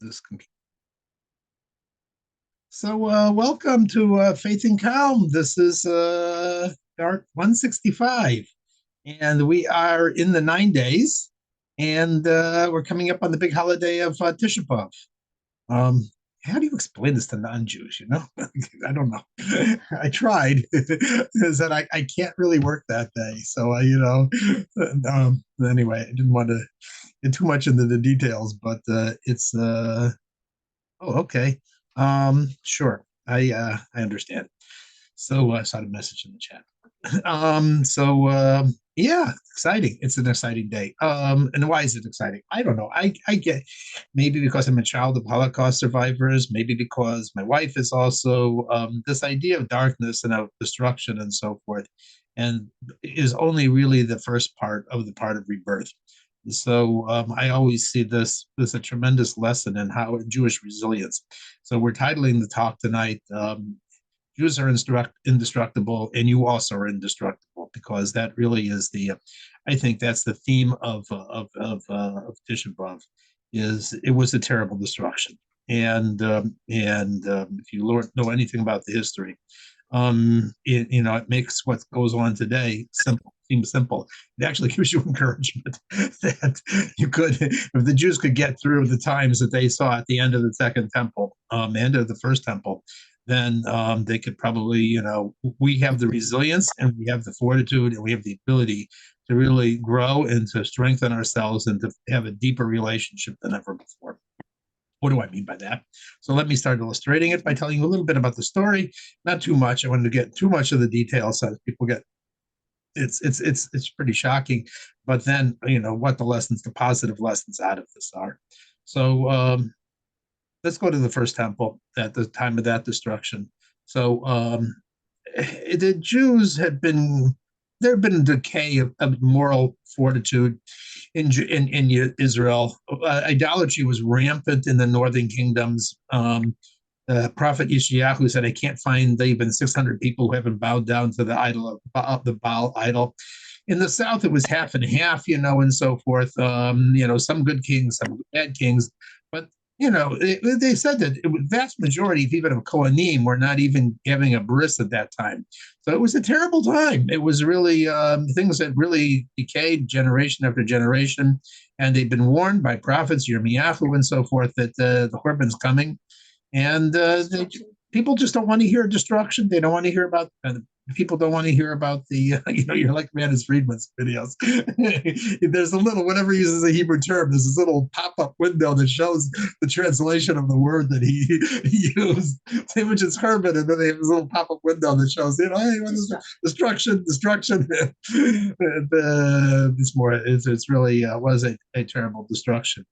This computer. Welcome to Faith and Calm. This is part 165, and we are in the 9 days, and we're coming up on the big holiday of Tisha B'Av. Um, how do you explain this to non-Jews? I don't know. I tried. Is that I can't really work that day, so anyway, I didn't want to get too much into the details, but it's oh, okay. Sure. I understand. So I saw the message in the chat. Yeah, exciting. It's an exciting day. And why is it exciting? I don't know. I get maybe because I'm a child of Holocaust survivors, maybe because my wife is also this idea of darkness and of destruction and so forth, and is only really the first part of rebirth. So I always see this as a tremendous lesson in how Jewish resilience. So we're titling the talk tonight, Jews are indestructible, and you also are indestructible, because that really is I think that's the theme of Tisha B'Av, is it was a terrible destruction. And if you know anything about the history, it makes what goes on today seem simple. It actually gives you encouragement that you could, if the Jews could get through the times that they saw at the end of the second temple, end of the first temple, then they could probably, we have the resilience and we have the fortitude and we have the ability to really grow and to strengthen ourselves and to have a deeper relationship than ever before. What do I mean by that? So let me start illustrating it by telling you a little bit about the story. Not too much. I wanted to get too much of the details so that people get it's pretty shocking. But then what the positive lessons out of this are. So let's go to the first temple at the time of that destruction. So the Jews there had been a decay of moral fortitude in Israel. Idolatry was rampant in the northern kingdoms. Prophet Yeshayahu said, "I can't find even 600 people who haven't bowed down to the idol of the Baal idol." In the south, it was half and half, and so forth. Some good kings, some bad kings, but they said that the vast majority of even of Kohanim were not even having a bris at that time. So it was a terrible time. It was really things that really decayed generation after generation, and they've been warned by prophets, Yirmiyahu and so forth, that the Korban's coming, and people just don't want to hear destruction. They don't want to hear about people don't want to hear about the you're like Manus Friedman's videos. There's a little, whenever he uses a Hebrew term, there's this little pop-up window that shows the translation of the word that he used. Same with his Herman, and then they have this little pop-up window that shows, hey, what is destruction. And, it's really was a terrible destruction.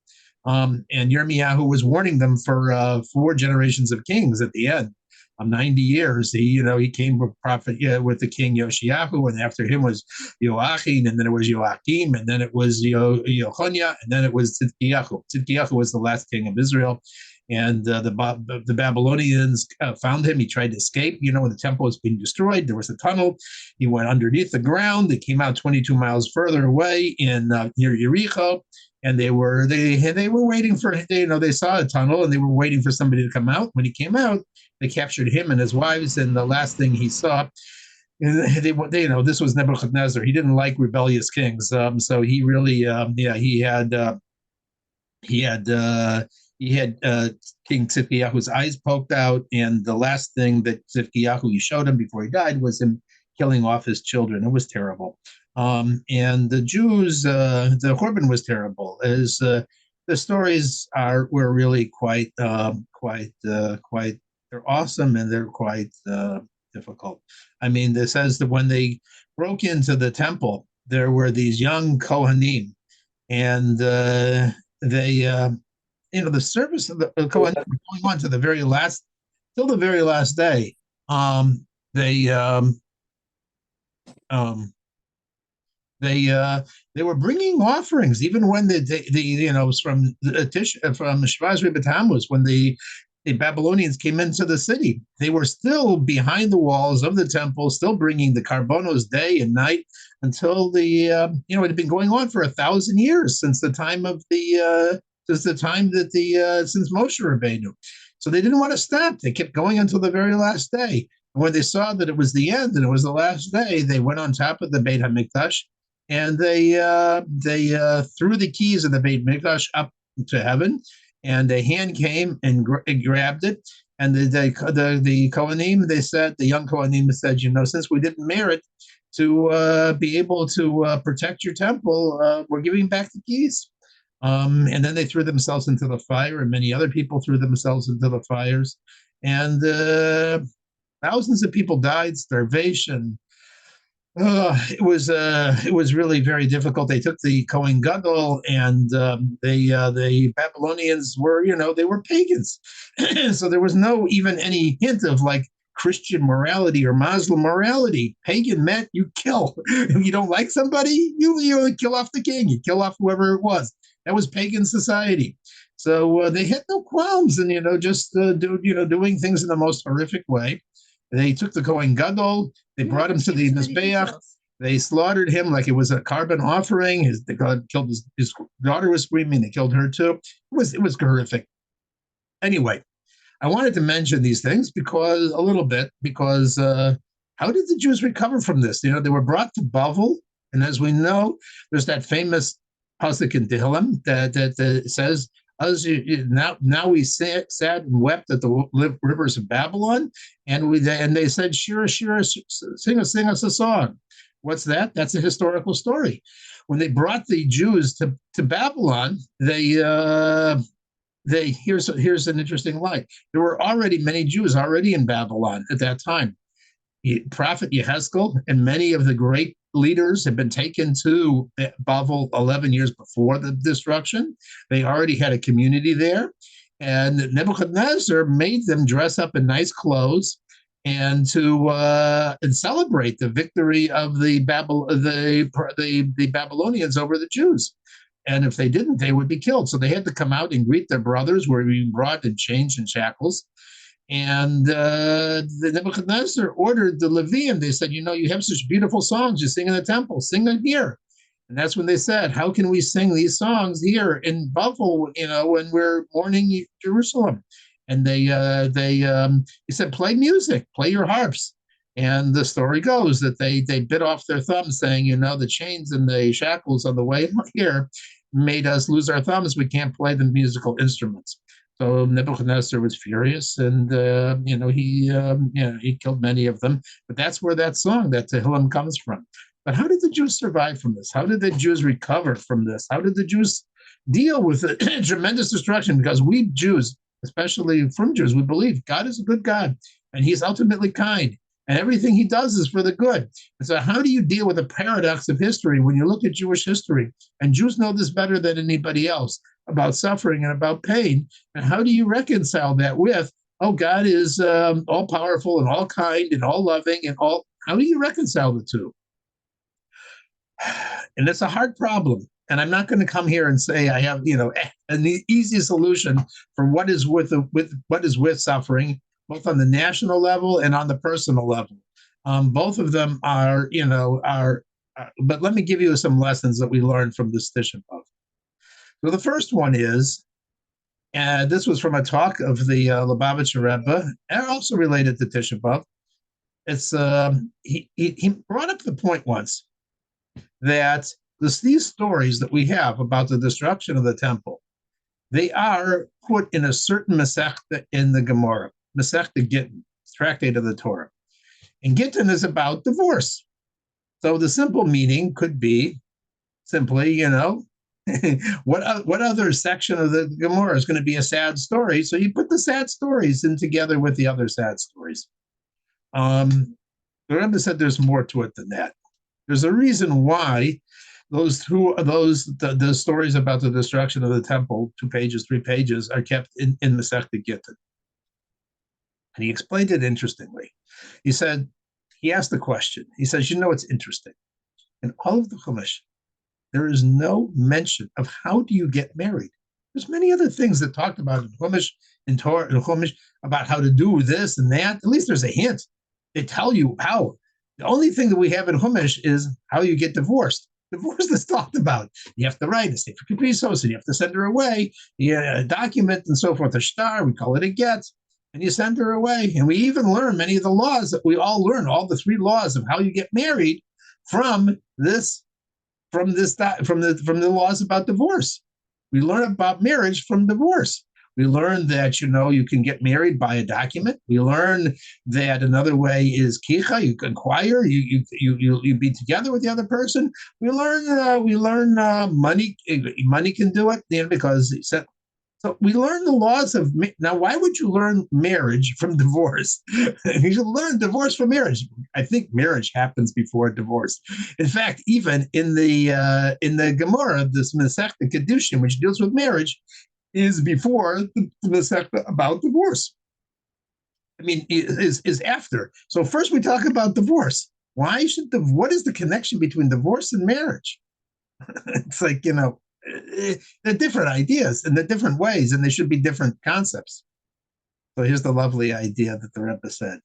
And Yirmiyahu was warning them for 4 generations of kings at the end. 90 years. He came with prophet, with the king Yoshiyahu, and after him was Joachim, and then it was Joachim, and then it was Yehonia, and then it was Tzidkiyahu. Tzidkiyahu was the last king of Israel, and the Babylonians found him. He tried to escape. When the temple was being destroyed, there was a tunnel. He went underneath the ground. They came out 22 miles further away in near Jericho. And they were waiting for, they saw a tunnel and they were waiting for somebody to come out. When he came out, they captured him and his wives, and the last thing he saw, this was Nebuchadnezzar. He didn't like rebellious kings, so he really, he had King Tzidkiyahu's eyes poked out, and the last thing that Tzidkiyahu showed him before he died was him killing off his children. It was terrible. And the Jews, the Korban was terrible. As the stories were really quite, they're awesome, and they're quite difficult. I mean, it says that when they broke into the temple, there were these young Kohanim, and the service of the Kohanim going on to the very last, till the very last day. They they were bringing offerings even when from Shvaz Tammuz, when the Babylonians came into the city. They were still behind the walls of the temple, still bringing the carbonos day and night until it had been going on for 1,000 years since the time of the since the time that since Moshe Rabbeinu. So they didn't want to stop. They kept going until the very last day. And when they saw that it was the end and it was the last day, they went on top of the Beit Hamikdash and they threw the keys of the Beit Hamikdash up to heaven, and a hand came and grabbed it. And the Kohanim, they said, the young Kohanim said, since we didn't merit to be able to protect your temple, we're giving back the keys. And then they threw themselves into the fire, and many other people threw themselves into the fires. And thousands of people died, starvation. It was really very difficult. They took the Kohen Gadol, and the Babylonians were, they were pagans, so there was no even any hint of like Christian morality or Muslim morality. Pagan meant you kill. If you don't like somebody, you kill off the king, you kill off whoever it was. That was pagan society. So they had no qualms, and just doing things in the most horrific way. They took the Kohen Gadol, they brought him to the Mizbeach, they slaughtered him like it was a carbon offering. God killed his daughter was screaming, they killed her too. It was horrific. Anyway, I wanted to mention these things because how did the Jews recover from this? They were brought to Bavel, and as we know, there's that famous pasuk in Tehillim that says, now we sat and wept at the rivers of Babylon, and they said, Shira, Shira, sing us a song. What's that? That's a historical story. When they brought the Jews to Babylon, here's an interesting line. There were already many Jews already in Babylon at that time. Prophet Yehezkel and many of the great leaders had been taken to Bavel 11 years before the destruction. They already had a community there, and Nebuchadnezzar made them dress up in nice clothes and celebrate the victory of the Babylonians over the Jews. And if they didn't, they would be killed. So they had to come out and greet their brothers, were being brought in chains and shackles. And the Nebuchadnezzar ordered the Levium. They said, you have such beautiful songs you sing in the temple, sing them here. And that's when they said, how can we sing these songs here in Bavel, when we're mourning Jerusalem? And he said, play music, play your harps. And the story goes that they bit off their thumbs, saying, the chains and the shackles on the way here made us lose our thumbs. We can't play the musical instruments. So Nebuchadnezzar was furious, and he killed many of them. But that's where that song, that Tehillim, comes from. But how did the Jews survive from this? How did the Jews recover from this? How did the Jews deal with the tremendous destruction? Because we Jews, especially from Jews, we believe God is a good God, and He's ultimately kind, and everything He does is for the good. And so how do you deal with the paradox of history when you look at Jewish history? And Jews know this better than anybody else, about suffering and about pain. And how do you reconcile that with, God is all powerful and all kind and all loving and all, how do you reconcile the two? And it's a hard problem. And I'm not going to come here and say I have, an easy solution for what is with suffering, both on the national level and on the personal level. Both of them are, but let me give you some lessons that we learned from this Tisha B'Av. So the first one is, and this was from a talk of the Lubavitcher Rebbe, and also related to Tisha B'Av. It's he brought up the point once that these stories that we have about the destruction of the temple, they are put in a certain Masechta in the Gemara, Masechta Gittin, Tractate of the Torah. And Gittin is about divorce. So the simple meaning could be simply, what other section of the Gemara is going to be a sad story? So you put the sad stories in together with the other sad stories. The Rebbe said there's more to it than that. There's a reason why those stories about the destruction of the temple, 2 pages, 3 pages, are kept in Masechta Gittin. And he explained it interestingly. He asked the question. He says, it's interesting. In all of the Chumash, there is no mention of how do you get married. There's many other things that talked about in Chumash, in Torah, in Chumash, about how to do this and that. At least there's a hint. They tell you how. The only thing that we have in Chumash is how you get divorced. Divorce is talked about. You have to write a state for caprisos, and you have to send her away. Yeah, a document and so forth, a star, we call it a get, and you send her away. And we even learn many of the laws that we all learn, all the three laws of how you get married from this, from the laws about divorce. We learn about marriage from divorce. We learn that you can get married by a document. We learn that another way is kicha. You inquire. You be together with the other person. We learn money can do it, because so we learn the laws of now. Why would you learn marriage from divorce? You should learn divorce from marriage. I think marriage happens before divorce. In fact, even in the Gemara, this Masechta Kedushin, which deals with marriage, is before the Masechta about divorce. I mean, is after. So first we talk about divorce. What is the connection between divorce and marriage? It's like, they're different ideas and they're different ways, and they should be different concepts. So here's the lovely idea that the Rebbe said.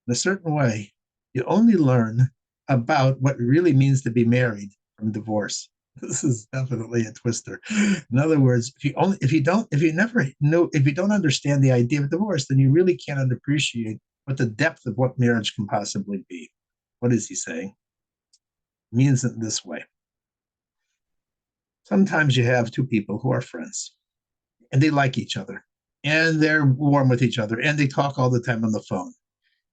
In a certain way, you only learn about what it really means to be married from divorce. This is definitely a twister. In other words, if you don't understand the idea of divorce, then you really cannot appreciate what the depth of what marriage can possibly be. What is he saying? It means it this way. Sometimes you have two people who are friends, and they like each other, and they're warm with each other, and they talk all the time on the phone.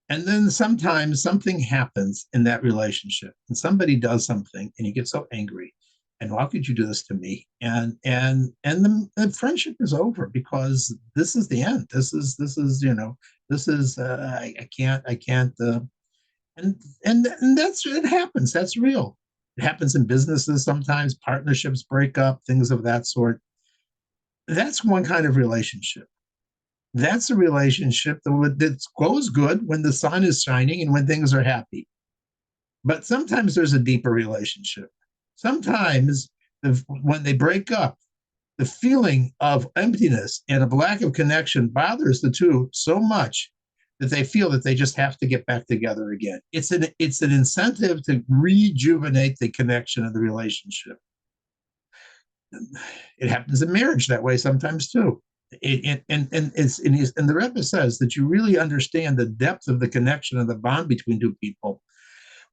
And then sometimes something happens in that relationship, and somebody does something, and you get so angry. And how could you do this to me? And the friendship is over, because this is the end. I can't. And that's it happens. That's real. It happens in businesses sometimes. Partnerships break up, things of that sort. That's one kind of relationship. That's a relationship that goes good when the sun is shining and when things are happy. But sometimes there's a deeper relationship. Sometimes when they break up, the feeling of emptiness and a lack of connection bothers the two so much that they feel that they just have to get back together again. It's an incentive to rejuvenate the connection of the relationship. It happens in marriage that way sometimes too. And the Rebbe says that you really understand the depth of the connection of the bond between two people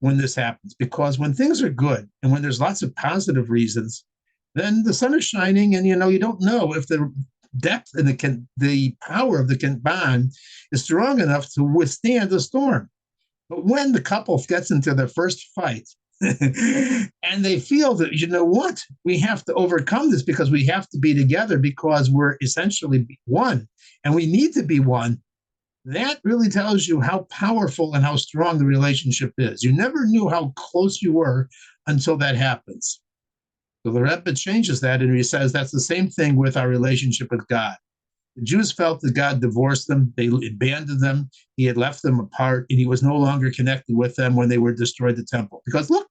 when this happens, because when things are good and when there's lots of positive reasons, then the sun is shining, and you don't know if the depth and the power of the bond is strong enough to withstand the storm. But when the couple gets into their first fight and they feel that, what, we have to overcome this because we have to be together because we're essentially one and we need to be one, that really tells you how powerful and how strong the relationship is. You never knew how close you were until that happens. So the Rebbe changes that, and he says that's the same thing with our relationship with God. The Jews felt that God divorced them, they abandoned them, he had left them apart, and he was no longer connected with them when they were destroyed the temple. Because look,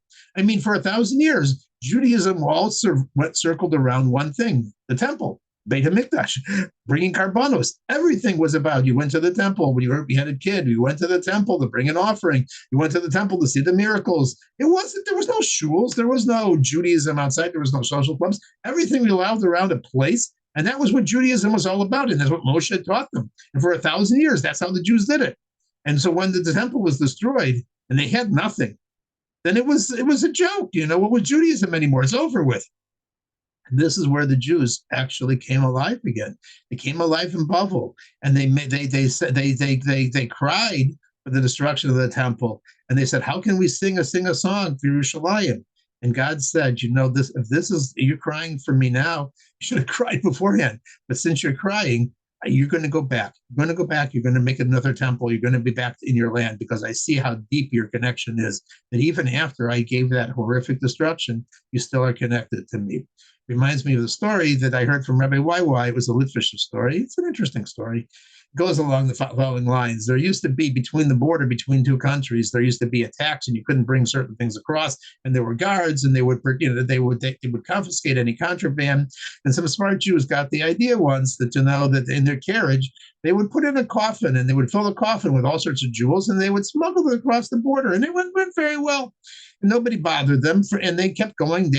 for 1,000 years, Judaism all circled around one thing, the temple. Beit HaMikdash, bringing karbanos. Everything was about, you went to the temple when you had a kid. You went to the temple to bring an offering. You went to the temple to see the miracles. There was no shuls. There was no Judaism outside. There was no social clubs. Everything revolved around a place. And that was what Judaism was all about. And that's what Moshe taught them. And for 1,000 years, that's how the Jews did it. And so when the temple was destroyed and they had nothing, then it was a joke. What was Judaism anymore? It's over with. This is where the Jews actually came alive again. They came alive in Bavel, and they cried for the destruction of the temple, and they said, "How can we sing a song for Yerushalayim?" And God said, if you're crying for me now, you should have cried beforehand. But since you're crying, you're going to go back. You're going to go back. You're going to make another temple. You're going to be back in your land, because I see how deep your connection is. That even after I gave that horrific destruction, you still are connected to me. Reminds me of the story that I heard from Rabbi YY. It was a Litvisher story. It's an interesting story. It goes along the following lines. There used to be, between the border between two countries, there used to be a tax, and you couldn't bring certain things across. And there were guards, and they would confiscate any contraband. And some smart Jews got the idea once that in their carriage, they would put in a coffin and they would fill the coffin with all sorts of jewels and they would smuggle it across the border. And it went very well. And nobody bothered them. And they kept going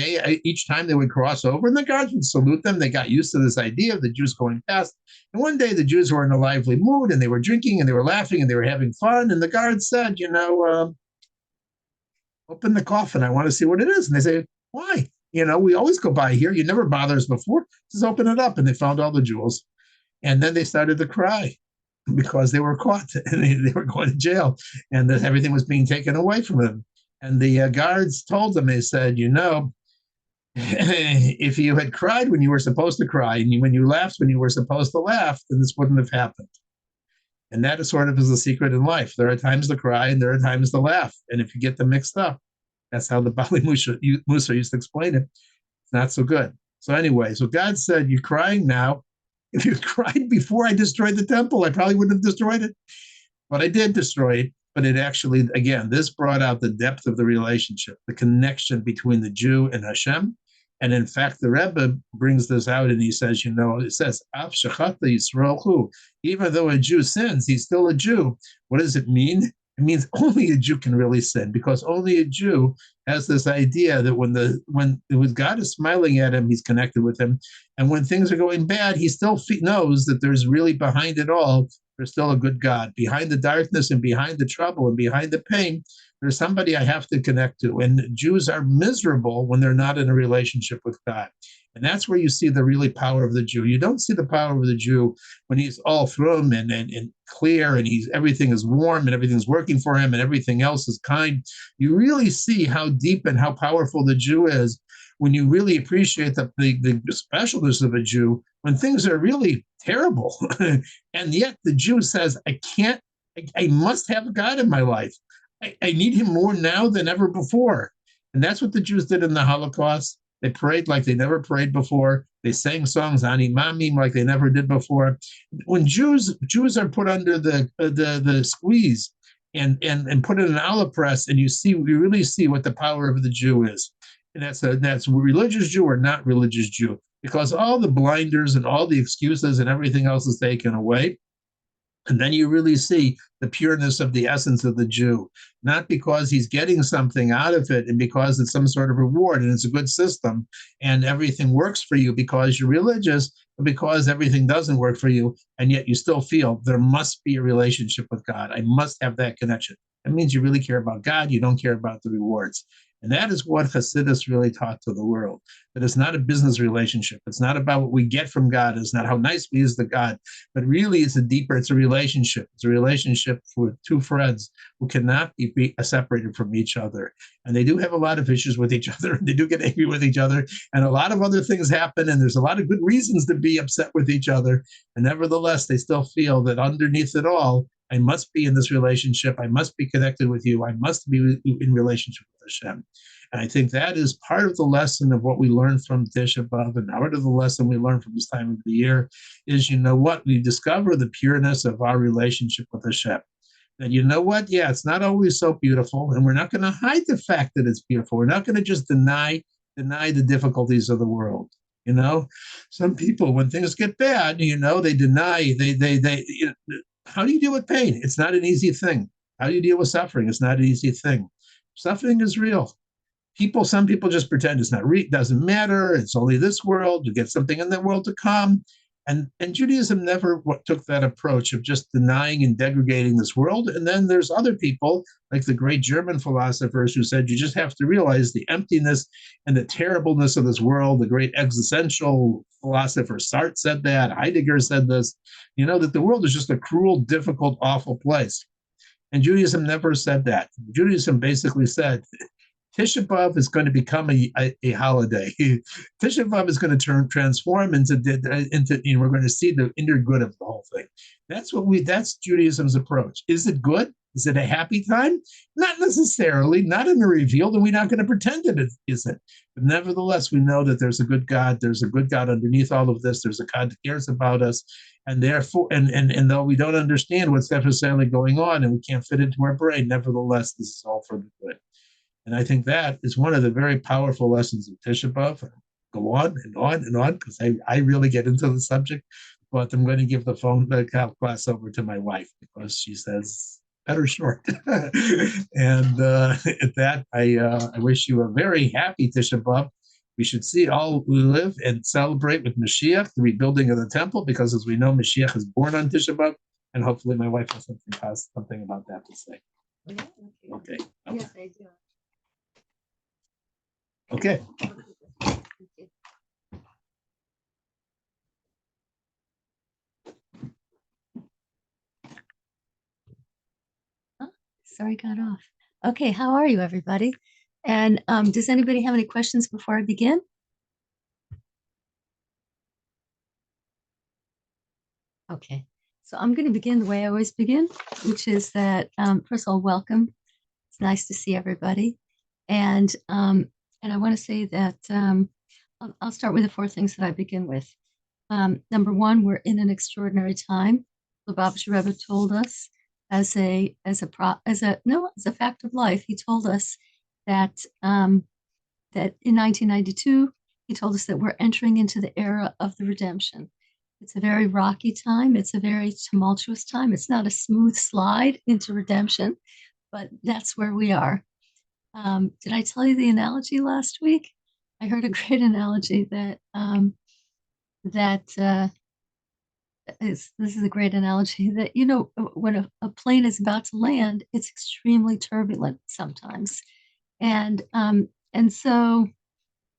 each time they would cross over. And the guards would salute them. They got used to this idea of the Jews going past. And one day the Jews were in a lively mood and they were drinking and they were laughing and they were having fun. And the guards said, open the coffin. I want to see what it is. And they say, why? We always go by here. You never bother us before. Just open it up. And they found all the jewels. And then they started to cry because they were caught and they were going to jail and that everything was being taken away from them. And the guards told them, they said, if you had cried when you were supposed to cry and when you laughed when you were supposed to laugh, then this wouldn't have happened. And that is sort of is the secret in life. There are times to cry and there are times to laugh. And if you get them mixed up, that's how the Bali Musa used to explain it. It's not so good. So anyway, so God said, you're crying now. If you cried before I destroyed the temple, I probably wouldn't have destroyed it. But I did destroy it. But it actually, again, this brought out the depth of the relationship, the connection between the Jew and Hashem. And in fact, the Rebbe brings this out and he says, it says, even though a Jew sins, he's still a Jew. What does it mean? It means only a Jew can really sin because only a Jew has this idea that when God is smiling at him, he's connected with him. And when things are going bad, he still knows that there's really behind it all, there's still a good God. Behind the darkness and behind the trouble and behind the pain, there's somebody I have to connect to. And Jews are miserable when they're not in a relationship with God. And that's where you see the really power of the Jew. You don't see the power of the Jew when he's all frum and clear and everything is warm and everything's working for him and everything else is kind. You really see how deep and how powerful the Jew is when you really appreciate the specialness of a Jew when things are really terrible. And yet the Jew says, I must have God in my life. I need him more now than ever before. And that's what the Jews did in the Holocaust. They prayed like they never prayed before. They sang songs Ani Mamim like they never did before. When Jews are put under the squeeze and put in an olive press, and you really see what the power of the Jew is. And that's religious Jew or not religious Jew, because all the blinders and all the excuses and everything else is taken away. And then you really see the pureness of the essence of the Jew, not because he's getting something out of it and because it's some sort of reward and it's a good system and everything works for you because you're religious, but because everything doesn't work for you. And yet you still feel there must be a relationship with God. I must have that connection. That means you really care about God. You don't care about the rewards. And that is what Hasidus really taught to the world. That it's not a business relationship. It's not about what we get from God. It's not how nice we is to God. But really, it's a relationship. It's a relationship with two friends who cannot be separated from each other. And they do have a lot of issues with each other. They do get angry with each other. And a lot of other things happen. And there's a lot of good reasons to be upset with each other. And nevertheless, they still feel that underneath it all, I must be in this relationship. I must be connected with you. I must be in relationship with Hashem. And I think that is part of the lesson of what we learn from Tisha B'Av, and part of the lesson we learn from this time of the year is, we discover the pureness of our relationship with Hashem. And you know what? Yeah, it's not always so beautiful, and we're not going to hide the fact that it's beautiful. We're not going to just deny the difficulties of the world. Some people, when things get bad, they deny, how do you deal with pain? It's not an easy thing. How do you deal with suffering? It's not an easy thing. Suffering is real. Some people just pretend it's not real. It doesn't matter. It's only this world. You get something in the world to come. And Judaism never took that approach of just denying and degrading this world. And then there's other people, like the great German philosophers, who said you just have to realize the emptiness and the terribleness of this world. The great existential philosopher Sartre said that. Heidegger said this, that the world is just a cruel, difficult, awful place. And Judaism never said that. Judaism basically said, Tisha B'Av is going to become a holiday. Tisha B'Av is going to transform into we're going to see the inner good of the whole thing. That's Judaism's approach. Is it good? Is it a happy time? Not necessarily, not in the revealed, and we're not going to pretend that it isn't. But nevertheless, we know that there's a good God. There's a good God underneath all of this. There's a God that cares about us. And therefore, and though we don't understand what's necessarily going on and we can't fit into our brain, nevertheless, this is all for the good. And I think that is one of the very powerful lessons of Tisha B'Av. Go on and on and on, because I really get into the subject. but I'm going to give the class over to my wife because she says better short. And at that, I wish you a very happy Tisha B'Av. We should see all who live and celebrate with Mashiach, the rebuilding of the temple, because as we know, Mashiach is born on Tisha B'Av, and hopefully my wife has something about that to say. Okay. Yes, I do. Okay. Sorry, got off. Okay, how are you, everybody? And does anybody have any questions before I begin? Okay, so I'm going to begin the way I always begin, which is that first of all, welcome. It's nice to see everybody, and I want to say that I'll start with the four things that I begin with. Number one, we're in an extraordinary time. Lubavitch Rebbe told us as a fact of life. He told us that that in 1992, he told us that we're entering into the era of the redemption. It's a very rocky time. It's a very tumultuous time. It's not a smooth slide into redemption, but that's where we are. Did I tell you the analogy last week? I heard a great analogy this is a great analogy that, when a plane is about to land, it's extremely turbulent sometimes. And so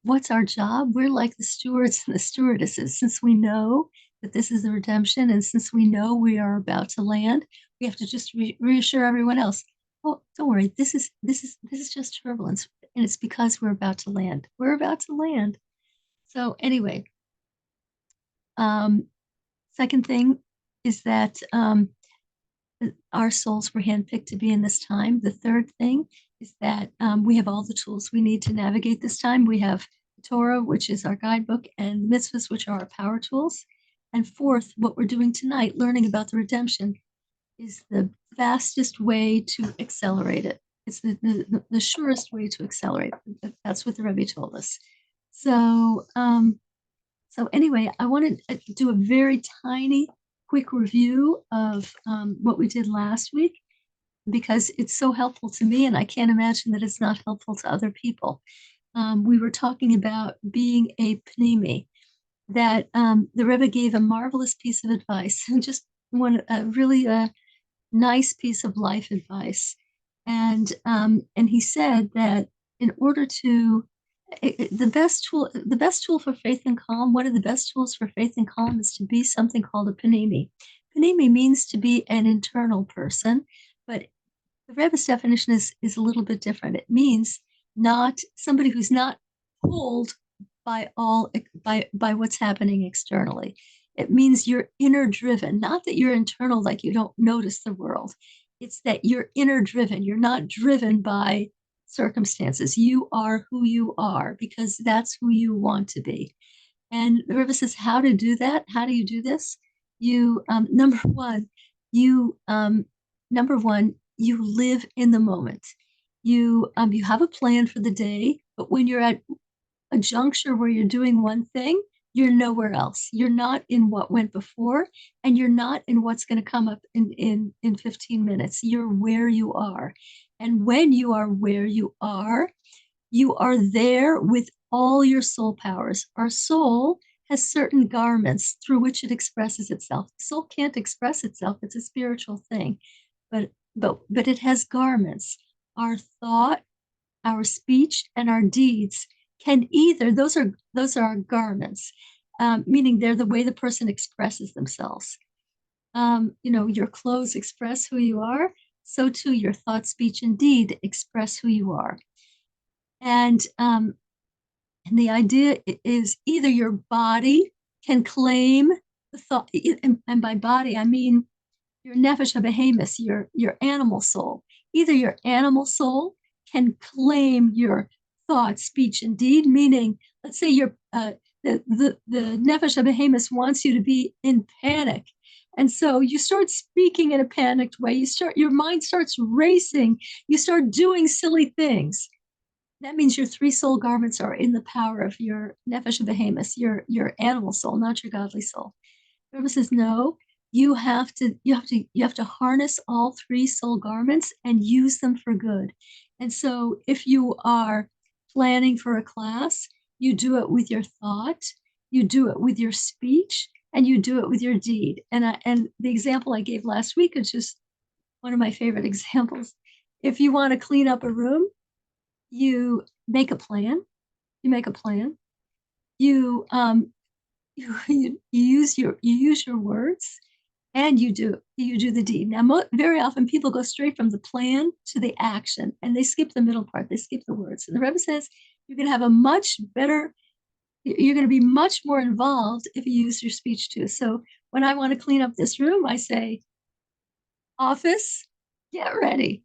what's our job? We're like the stewards and the stewardesses. Since we know that this is the redemption, and since we know we are about to land, we have to just reassure everyone else. Oh, don't worry. This is just turbulence, and it's because we're about to land. We're about to land. So anyway, second thing is that our souls were handpicked to be in this time. The third thing is that we have all the tools we need to navigate this time. We have Torah, which is our guidebook, and mitzvahs, which are our power tools. And fourth, what we're doing tonight, learning about the redemption, is the fastest way to accelerate it. It's the surest way to accelerate. That's what the Rebbe told us. So, so anyway, I wanted to do a very tiny, quick review of what we did last week because it's so helpful to me, and I can't imagine that it's not helpful to other people. We were talking about being a pnimi, that the Rebbe gave a marvelous piece of advice, and just really nice piece of life advice. And he said that in order to the best tool for faith and calm, one of the best tools for faith and calm is to be something called a panemi. Panemi means to be an internal person, but the Rebbe's definition is a little bit different. It means not somebody who's not pulled by what's happening externally. It means you're inner driven, not that you're internal, like you don't notice the world. It's that you're inner driven. You're not driven by circumstances. You are who you are because that's who you want to be. And the Rebbe says, how to do that? How do you do this? You number one, you live in the moment. You have a plan for the day, but when you're at a juncture where you're doing one thing, you're nowhere else. You're not in what went before, and you're not in what's going to come up in 15 minutes. You're where you are. And when you are where you are there with all your soul powers. Our soul has certain garments through which it expresses itself. The soul can't express itself. It's a spiritual thing, but it has garments. Our thought, our speech, and our deeds can either, those are our garments, meaning they're the way the person expresses themselves. Your clothes express who you are, so too your thought, speech, and deed express who you are. And the idea is either your body can claim the thought, and by body I mean your nefesh habehemis, your animal soul. Either your animal soul can claim your thought, speech, and deed, meaning, let's say the nefesh habehemis wants you to be in panic. And so you start speaking in a panicked way. Your mind starts racing. You start doing silly things. That means your three soul garments are in the power of your nefesh habehemis, your animal soul, not your godly soul. Rebbe says, no, you have to harness all three soul garments and use them for good. And so if you are planning for a class, you do it with your thought, you do it with your speech, and you do it with your deed. And the example I gave last week is just one of my favorite examples. If you want to clean up a room, you make a plan. You make a plan. You you use your words, and you do the deed. Now, very often people go straight from the plan to the action, and they skip the middle part. They skip the words. And the Rebbe says you're going to have a much better. You're going to be much more involved if you use your speech too. So when I want to clean up this room, I say, office, get ready.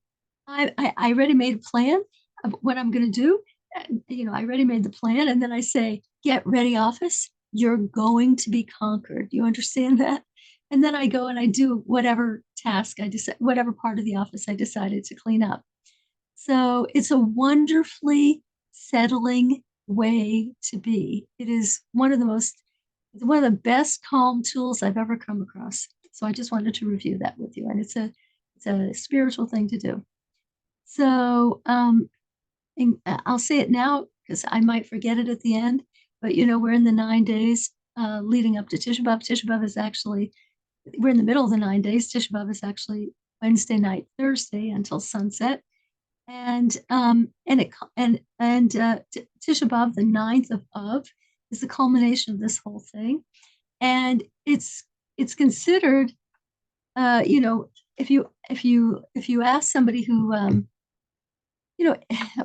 I already made a plan of what I'm going to do. I already made the plan. And then I say, get ready, office. You're going to be conquered. You understand that? And then I go and I do whatever task I decide, whatever part of the office I decided to clean up. So it's a wonderfully settling way to be. It is one of the best calm tools I've ever come across. So I just wanted to review that with you. And it's a spiritual thing to do. So I'll say it now because I might forget it at the end. But we're in the 9 days leading up to Tisha B'av. Tisha B'av is actually we're in the middle of the 9 days. Tisha B'av is actually Wednesday night, Thursday until sunset, and Tisha B'av, the 9th of Av, is the culmination of this whole thing, and it's considered, if you ask somebody who,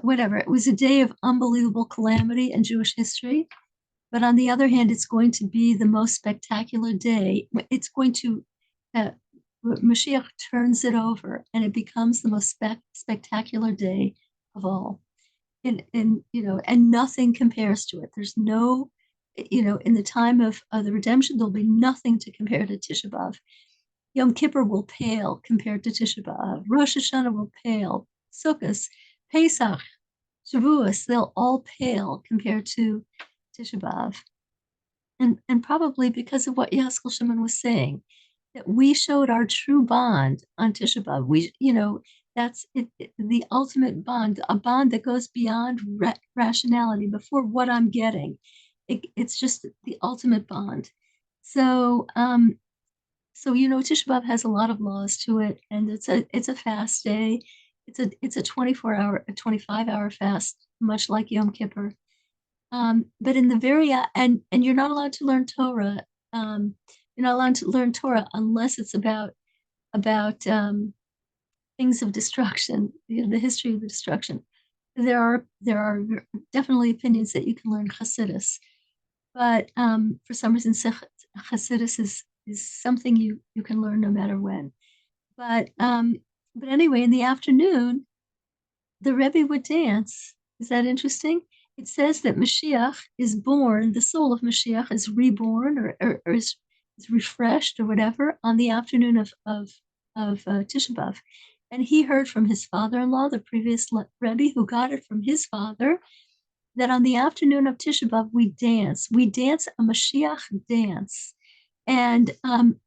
whatever, it was a day of unbelievable calamity in Jewish history. But on the other hand, it's going to be the most spectacular day. It's going to, Mashiach turns it over and it becomes the most spectacular day of all. And nothing compares to it. There's no, in the time of the redemption, there'll be nothing to compare to Tisha B'Av. Yom Kippur will pale compared to Tisha B'Av. Rosh Hashanah will pale. Sukkot, Pesach, Shavuos, they'll all pale compared to Tisha B'Av. And probably because of what Yaskel Shimon was saying, that we showed our true bond on Tisha B'Av. That's the ultimate bond, a bond that goes beyond rationality, before what I'm getting. It's just the ultimate bond. So, Tisha B'Av has a lot of laws to it, and it's a fast day. It's a 24-hour, a 25-hour fast, much like Yom Kippur. But in the and you're not allowed to learn Torah. You're not allowed to learn Torah unless it's about things of destruction, the history of the destruction. There are definitely opinions that you can learn Hasidus, but for some reason, Hasidus is something you can learn no matter when. But anyway, in the afternoon, the Rebbe would dance. Is that interesting? It says that Mashiach is born, the soul of Mashiach is reborn or is refreshed or whatever on the afternoon of Tisha B'Av. And he heard from his father-in-law, the previous Rebbe, who got it from his father, that on the afternoon of Tisha B'Av we dance. We dance a Mashiach dance. And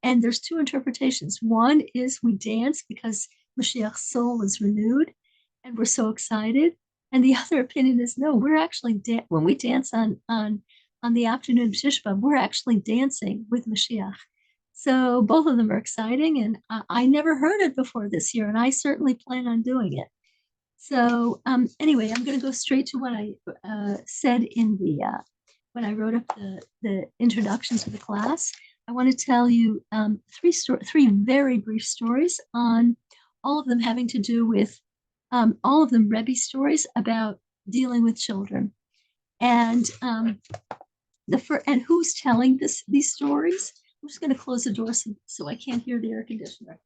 there's two interpretations. One is we dance because Mashiach's soul is renewed and we're so excited. And the other opinion is no, we're actually when we dance on the afternoon of Tisha B'Av, we're actually dancing with Mashiach. So both of them are exciting, and I never heard it before this year, and I certainly plan on doing it. So anyway, I'm going to go straight to what I said in when I wrote up the introduction to the class. I want to tell you three very brief stories, on all of them having to do with all of them Rebbe stories about dealing with children. And and who's telling these stories? I'm just going to close the door so I can't hear the air conditioner.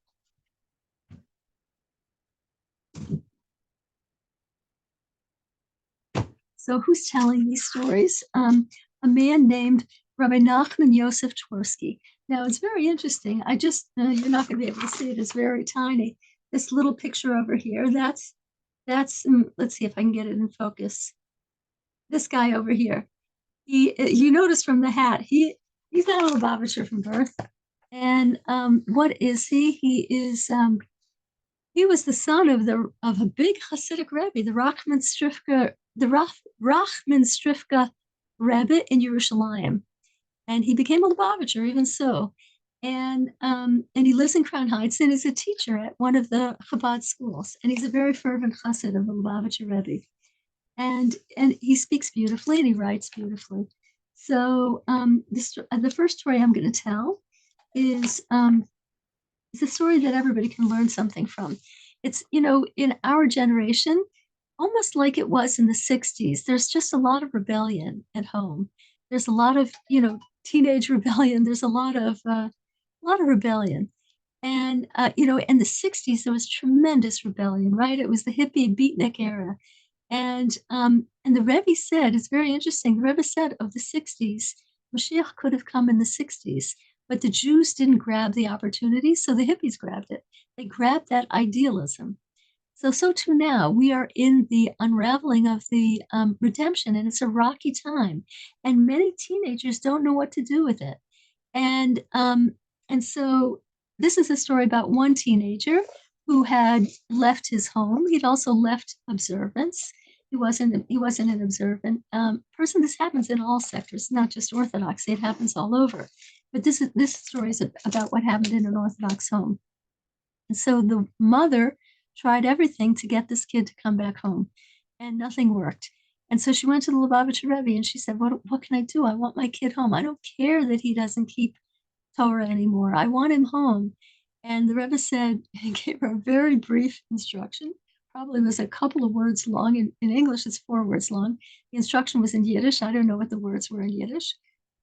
So who's telling these stories? A man named Rabbi Nachman Yosef Twersky. Now it's very interesting. I just you're not going to be able to see it. It's very tiny. This little picture over here. That's let's see if I can get it in focus. This guy over here. You notice from the hat, he's not a Lubavitcher from birth. And what is he? He was the son of a big Hasidic Rebbe, the Rachman Strifka Rebbe in Yerushalayim, and he became a Lubavitcher even so. And he lives in Crown Heights and is a teacher at one of the Chabad schools, and he's a very fervent Chassid of the Lubavitcher Rebbe, and he speaks beautifully and he writes beautifully. So the first story I'm going to tell is it's a story that everybody can learn something from. It's, in our generation, almost like it was in the 60s, there's just a lot of rebellion at home. There's a lot of, teenage rebellion. There's a lot of rebellion. And, in the 60s, there was tremendous rebellion, right? It was the hippie beatnik era. And the Rebbe said, it's very interesting. The Rebbe said of the 60s, Mashiach could have come in the 60s, but the Jews didn't grab the opportunity, so the hippies grabbed it. They grabbed that idealism. So too now, we are in the unraveling of the redemption, and it's a rocky time. And many teenagers don't know what to do with it. And so this is a story about one teenager who had left his home. He'd also left observance. He wasn't an observant person. This happens in all sectors, not just Orthodoxy. It happens all over. But this story is about what happened in an Orthodox home. And so the mother tried everything to get this kid to come back home, and nothing worked. And so she went to the Lubavitcher Rebbe and she said, "What can I do? I want my kid home. I don't care that he doesn't keep Torah anymore. I want him home." And the Rebbe said, he gave her a very brief instruction, probably was a couple of words long. In English, it's 4 words long. The instruction was in Yiddish. I don't know what the words were in Yiddish,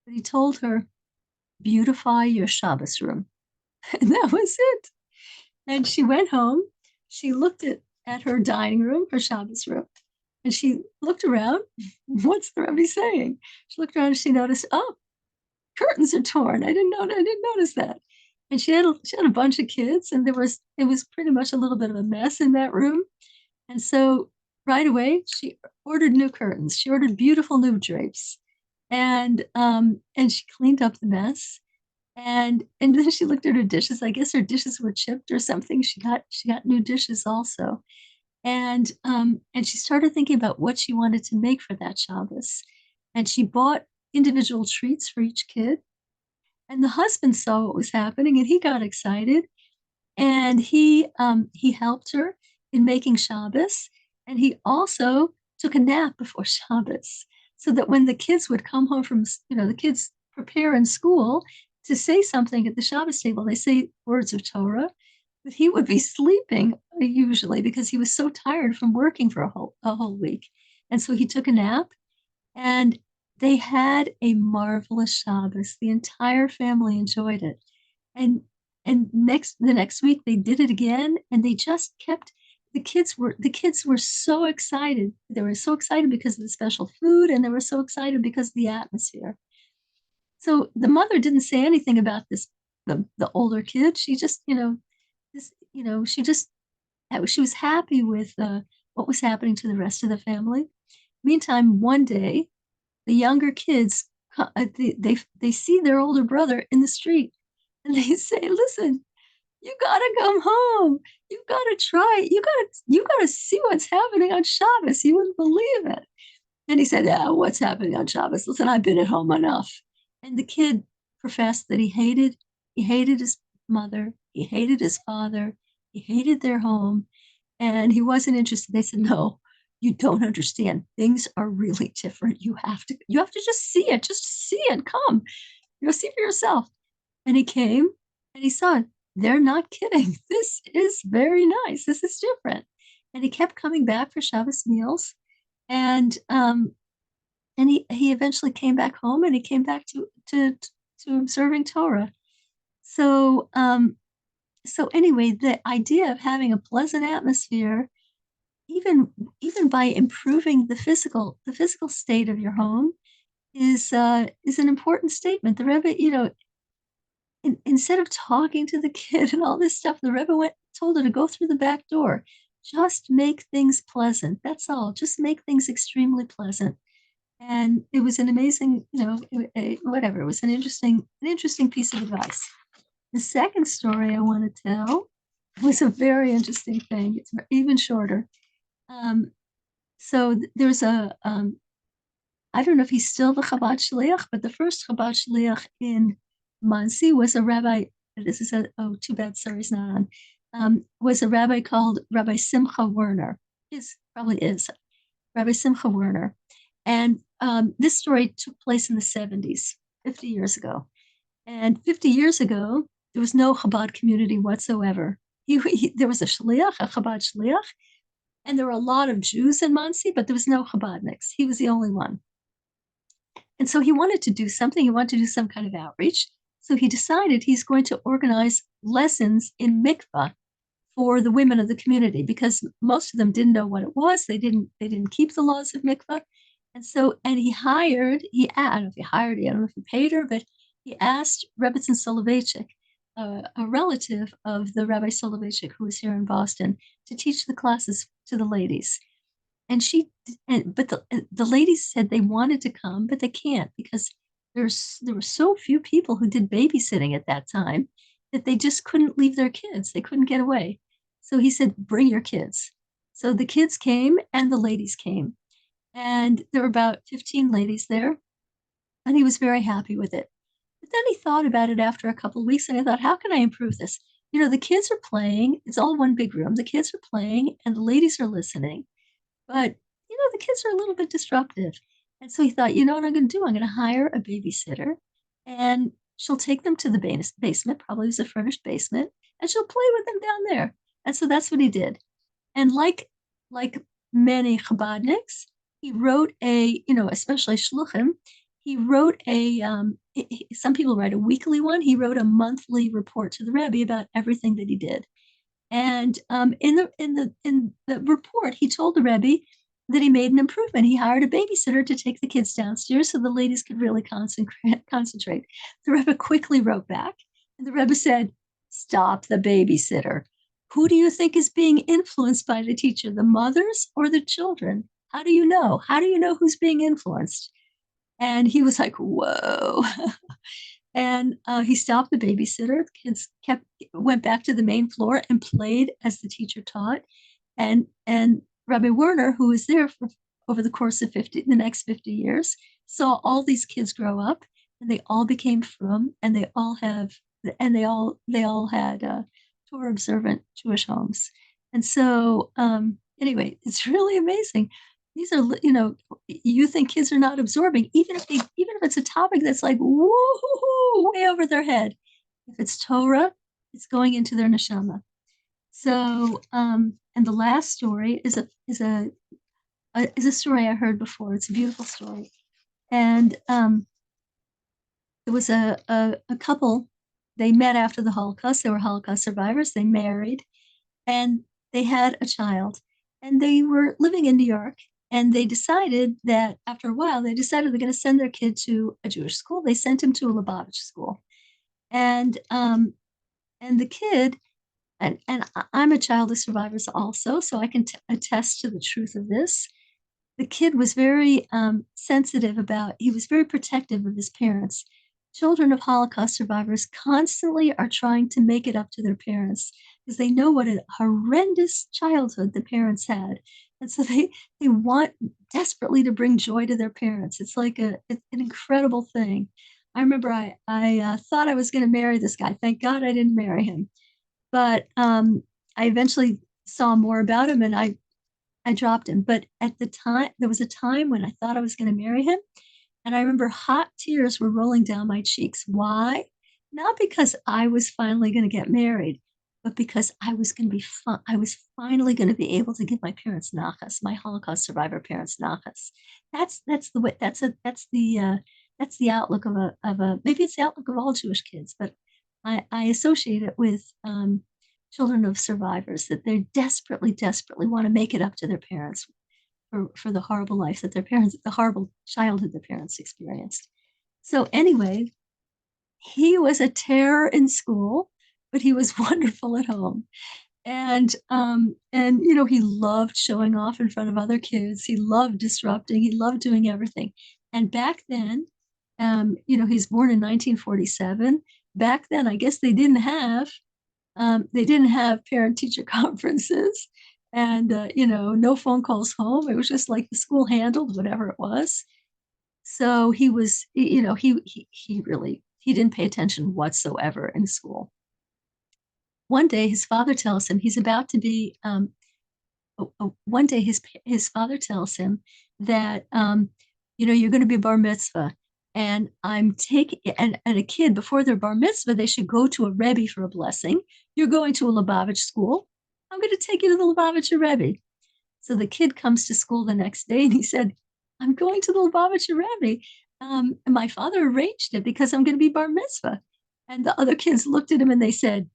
but he told her, "Beautify your Shabbos room." And that was it. And she went home. She looked at her dining room, her Shabbos room, and she looked around. What's the Rebbe saying? She looked around and she noticed, oh, curtains are torn. I didn't notice that. And she had a bunch of kids, and it was pretty much a little bit of a mess in that room. And so right away she ordered new curtains. She ordered beautiful new drapes, and she cleaned up the mess. And then she looked at her dishes. I guess her dishes were chipped or something. She got new dishes also. And she started thinking about what she wanted to make for that Shabbos. And she bought individual treats for each kid. And the husband saw what was happening and he got excited. And he helped her in making Shabbos. And he also took a nap before Shabbos, so that when the kids would come home from, the kids prepare in school to say something at the Shabbos table, they say words of Torah, but he would be sleeping usually because he was so tired from working for a whole week. And so he took a nap, and they had a marvelous Shabbos. The entire family enjoyed it. And the next week they did it again, and they just kept the kids were so excited. They were so excited because of the special food, and they were so excited because of the atmosphere. So the mother didn't say anything about the older kid. She just, this, she was happy with what was happening to the rest of the family. Meantime, one day, the younger kids, they see their older brother in the street, and they say, "Listen, you gotta come home. You gotta try it. You gotta see what's happening on Shabbos. You wouldn't believe it." And he said, "Yeah, what's happening on Shabbos? Listen, I've been at home enough." And the kid professed that he hated his mother, he hated his father, he hated their home, and he wasn't interested. They said, "No, you don't understand. Things are really different. You have to just see it. Just see it. Come, see for yourself." And he came and he saw it. They're not kidding. This is very nice. This is different. And he kept coming back for Shabbos meals. And he eventually came back home, and he came back to observing Torah. So anyway, the idea of having a pleasant atmosphere, even even by improving the physical state of your home, is an important statement. The Rebbe, instead of talking to the kid and all this stuff, the Rebbe told her to go through the back door. Just make things pleasant. That's all. Just make things extremely pleasant. And it was an amazing, whatever. It was an interesting piece of advice. The second story I want to tell was a very interesting thing. It's even shorter. Um, there's I don't know if he's still the Chabad Shliach, but the first Chabad Shliach in Monsey was a rabbi. This is oh, too bad, sorry, he's not on. Was a rabbi called Rabbi Simcha Werner. Probably is Rabbi Simcha Werner. And this story took place in the 70s, 50 years ago. And 50 years ago, there was no Chabad community whatsoever. There was a Shliach, a Chabad Shliach, and there were a lot of Jews in Monsey, but there was no Chabadniks. He was the only one. And so he wanted to do something. He wanted to do some kind of outreach. So he decided he's going to organize lessons in mikvah for the women of the community because most of them didn't know what it was. They didn't keep the laws of mikvah. And I don't know if he hired, I don't know if he paid her, but he asked Rebbetzin Soloveitchik, a relative of the Rabbi Soloveitchik who was here in Boston, to teach the classes to the ladies. And but the ladies said they wanted to come, but they can't because there were so few people who did babysitting at that time that they just couldn't leave their kids. They couldn't get away. So he said, bring your kids. So the kids came and the ladies came. And there were about 15 ladies there. And he was very happy with it. But then he thought about it after a couple of weeks and I thought, how can I improve this? The kids are playing. It's all one big room. The kids are playing and the ladies are listening. But, the kids are a little bit disruptive. And so he thought, you know what I'm going to do? I'm going to hire a babysitter and she'll take them to the basement, probably was a furnished basement, and she'll play with them down there. And so that's what he did. And like many Chabadniks, he wrote especially Shluchim, he wrote some people write a weekly one. He wrote a monthly report to the Rebbe about everything that he did. And in the report, he told the Rebbe that he made an improvement. He hired a babysitter to take the kids downstairs so the ladies could really concentrate. The Rebbe quickly wrote back, and the Rebbe said, "Stop the babysitter. Who do you think is being influenced by the teacher, the mothers or the children? How do you know? How do you know who's being influenced?" And he was like, "Whoa." And he stopped the babysitter. The kids went back to the main floor and played as the teacher taught. And Rabbi Werner, who was there for over the course of the next 50 years, saw all these kids grow up, and they all became frum, and they all had Torah observant Jewish homes. And so, anyway, it's really amazing. These are, you think kids are not absorbing, even if it's a topic that's like woo way over their head. If it's Torah, it's going into their neshama. So, and the last story is a story I heard before. It's a beautiful story, and it was a couple. They met after the Holocaust. They were Holocaust survivors. They married, and they had a child, and they were living in New York. And they decided that after a while, they're going to send their kid to a Jewish school. They sent him to a Lubavitch school, and the kid, and I'm a child of survivors also, so I can attest to the truth of this. The kid was very sensitive he was very protective of his parents. Children of Holocaust survivors constantly are trying to make it up to their parents because they know what a horrendous childhood the parents had. And so they want desperately to bring joy to their parents. It's like it's an incredible thing. I remember I thought I was going to marry this guy. Thank God I didn't marry him. But I eventually saw more about him and I dropped him. But at the time, there was a time when I thought I was going to marry him. And I remember hot tears were rolling down my cheeks. Why? Not because I was finally going to get married, but because I was going to be I was finally going to be able to give my parents nachas, my Holocaust survivor parents nachas. That's the way. That's the outlook of a maybe it's the outlook of all Jewish kids, but I associate it with children of survivors that they desperately want to make it up to their parents for the horrible life that the horrible childhood their parents experienced. So anyway, he was a terror in school, but he was wonderful at home. And he loved showing off in front of other kids. He loved disrupting. He loved doing everything. And back then, he's born in 1947. back then, I guess they didn't have parent teacher conferences, and no phone calls home. It was just like the school handled whatever it was. So he was, he really he didn't pay attention whatsoever in school. One day, his father tells him he's about to be. One day, his father tells him that you're going to be bar mitzvah, and I'm taking and a kid before their bar mitzvah they should go to a rebbe for a blessing. You're going to a Lubavitch school. I'm going to take you to the Lubavitcher rebbe. So the kid comes to school the next day and he said, I'm going to the Lubavitcher rebbe. And my father arranged it because I'm going to be bar mitzvah. And the other kids looked at him and they said,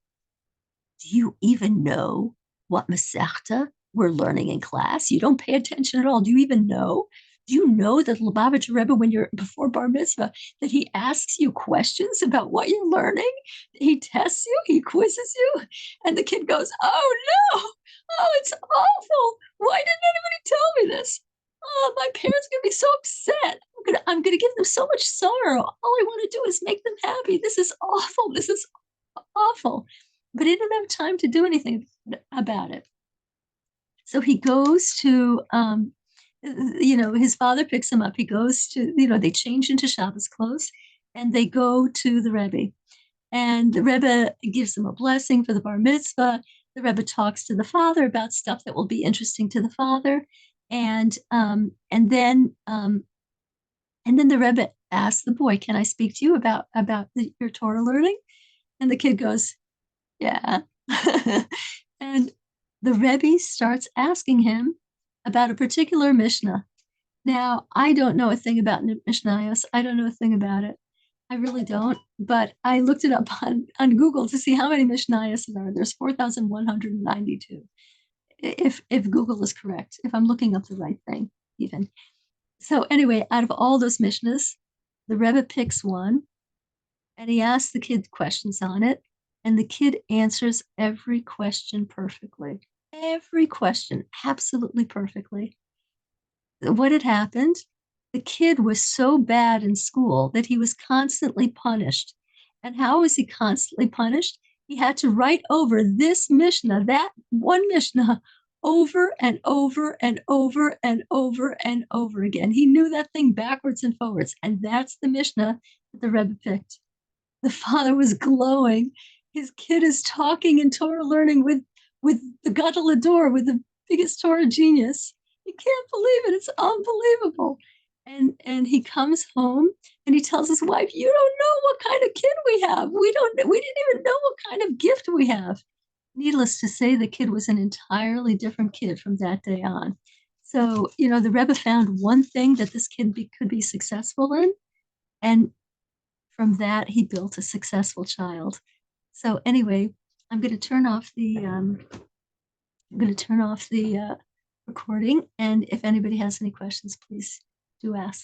do you even know what Masechta we're learning in class? You don't pay attention at all. Do you even know? Do you know that Lubavitch Rebbe, when you're before bar mitzvah, that he asks you questions about what you're learning? He tests you, he quizzes you, and the kid goes, "Oh no! Oh, it's awful! Why didn't anybody tell me this? Oh, my parents are gonna be so upset. I'm gonna give them so much sorrow. All I want to do is make them happy. This is awful. This is awful." But he didn't have time to do anything about it. So he goes to, his father picks him up. He goes to, they change into Shabbos clothes and they go to the Rebbe. And the Rebbe gives them a blessing for the bar mitzvah. The Rebbe talks to the father about stuff that will be interesting to the father. And um, and then um, and then the Rebbe asks the boy, "Can I speak to you about your Torah learning?" And the kid goes, "Yeah." And the Rebbe starts asking him about a particular Mishnah. Now, I don't know a thing about Mishnayos. I don't know a thing about it. I really don't. But I looked it up on Google to see how many Mishnayos there are. There's 4,192. If Google is correct, if I'm looking up the right thing, even. So anyway, out of all those Mishnahs, the Rebbe picks one and he asks the kid questions on it, and the kid answers every question perfectly. Every question, absolutely perfectly. What had happened? The kid was so bad in school that he was constantly punished. And how was he constantly punished? He had to write over this Mishnah, that one Mishnah, over and over and over and over and over again. He knew that thing backwards and forwards. And that's the Mishnah that the Rebbe picked. The father was glowing. His kid is talking in Torah learning with the Gadol Ador, with the biggest Torah genius. You can't believe it. It's unbelievable. And he comes home and he tells his wife, "You don't know what kind of kid we have. We didn't even know what kind of gift we have." Needless to say, the kid was an entirely different kid from that day on. So, the Rebbe found one thing that this kid could be successful in, and from that he built a successful child. So anyway, I'm going to turn off the recording, and if anybody has any questions, please do ask.